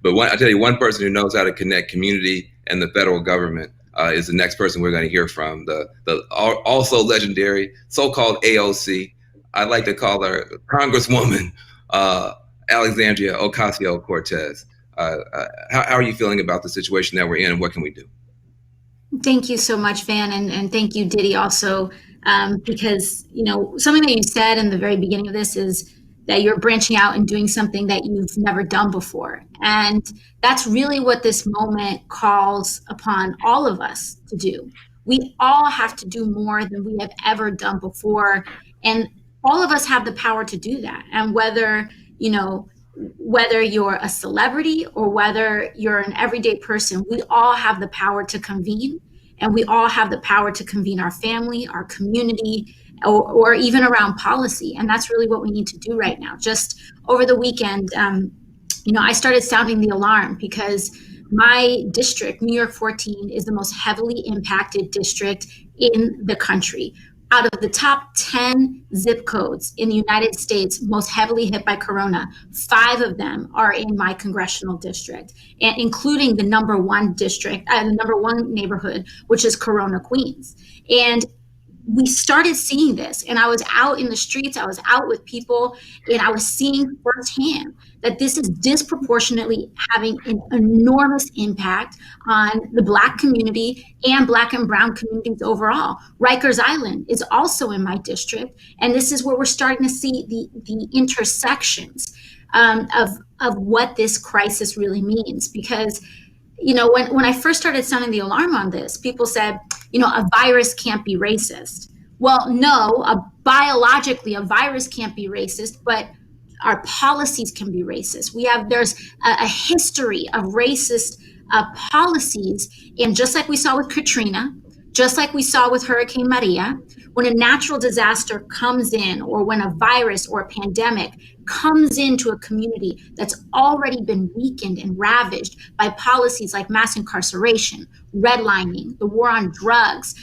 But I tell you, one person who knows how to connect community and the federal government is the next person we're going to hear from. The also legendary so-called AOC. I like to call her Congresswoman Alexandria Ocasio-Cortez. How are you feeling about the situation that we're in, and what can we do? Thank you so much, Van, and thank you, Diddy, also, because something that you said in the very beginning of this is that you're branching out and doing something that you've never done before, and that's really what this moment calls upon all of us to do. We all have to do more than we have ever done before, and all of us have the power to do that. And whether you're a celebrity or whether you're an everyday person, we all have the power to convene, and we all have the power to convene our family, our community, or even around policy. And that's really what we need to do right now. Just over the weekend, I started sounding the alarm because my district, New York 14, is the most heavily impacted district in the country. Out of the top 10 zip codes in the United States most heavily hit by corona, 5 of them are in my congressional district, and including the number one neighborhood, which is Corona, Queens. And we started seeing this, and I was out in the streets, I was out with people, and I was seeing firsthand that this is disproportionately having an enormous impact on the Black community and Black and Brown communities overall. Rikers Island is also in my district, and this is where we're starting to see the intersections of what this crisis really means. Because when I first started sounding the alarm on this, people said, a virus can't be racist. Well, no, biologically, a virus can't be racist, but our policies can be racist. There's a history of racist policies. And just like we saw with Katrina, just like we saw with Hurricane Maria, when a natural disaster comes in, or when a virus or a pandemic comes into a community that's already been weakened and ravaged by policies like mass incarceration, redlining, the war on drugs,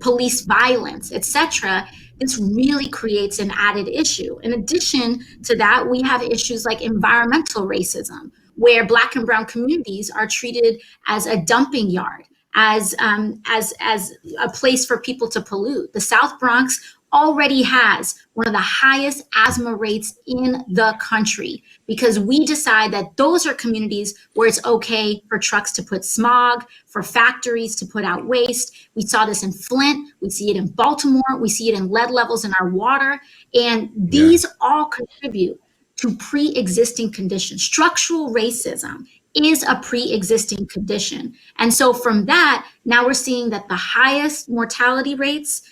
police violence, etc., this really creates an added issue. In addition to that, we have issues like environmental racism, where Black and Brown communities are treated as a dumping yard, as a place for people to pollute. The South Bronx already has one of the highest asthma rates in the country because we decide that those are communities where it's okay for trucks to put smog, for factories to put out waste. We saw this in Flint, we see it in Baltimore, we see it in lead levels in our water, and these all contribute to pre-existing conditions. Structural racism is a pre-existing condition. And so from that, now we're seeing that the highest mortality rates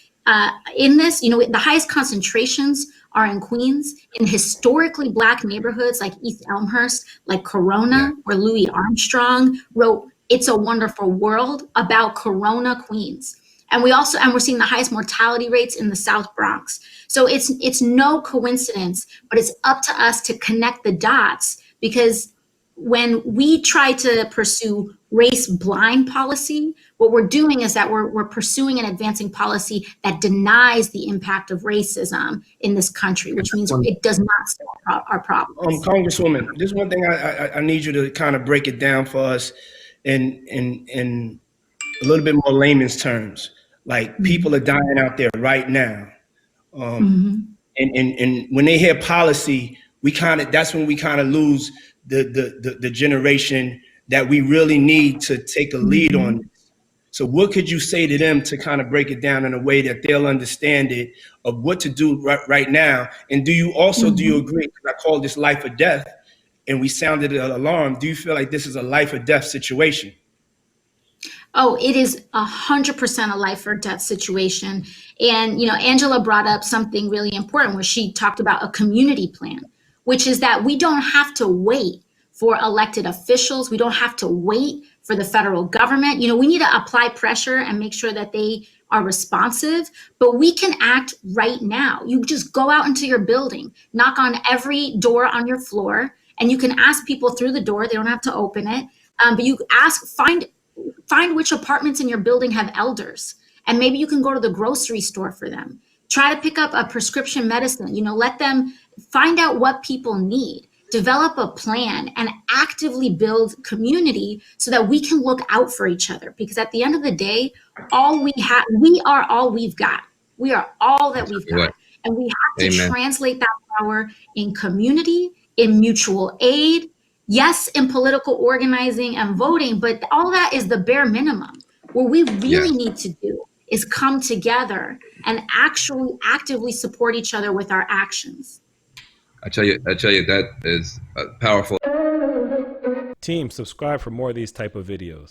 in this, the highest concentrations are in Queens, in historically Black neighborhoods like East Elmhurst, like Corona, where Louis Armstrong wrote It's a Wonderful World about Corona, Queens. And we're seeing the highest mortality rates in the South Bronx. So it's no coincidence, but it's up to us to connect the dots, because when we try to pursue race blind policy, what we're doing is that we're pursuing and advancing policy that denies the impact of racism in this country, which means it does not solve our problems. Congresswoman, this is one thing I need you to kind of break it down for us in a little bit more layman's terms. Like, people are dying out there right now. And when they hear policy, that's when we kind of lose the generation that we really need to take a lead on this. So what could you say to them to kind of break it down in a way that they'll understand it, of what to do right now? And do you agree, because I call this life or death, and we sounded an alarm, do you feel like this is a life or death situation? Oh, it is 100% a life or death situation. And, Angela brought up something really important where she talked about a community plan, which is that we don't have to wait for elected officials. We don't have to wait for the federal government. We need to apply pressure and make sure that they are responsive, but we can act right now. You just go out into your building, knock on every door on your floor, and you can ask people through the door. They don't have to open it, but you find which apartments in your building have elders, and maybe you can go to the grocery store for them. Try to pick up a prescription medicine. Let them find out what people need. develop a plan, and actively build community so that we can look out for each other. Because at the end of the day, we are all we've got. We are all that we've got. And we have to translate that power in community, in mutual aid, yes, in political organizing and voting, but all that is the bare minimum. What we really need to do is come together and actually actively support each other with our actions. I tell you, that is powerful. Team, subscribe for more of these type of videos.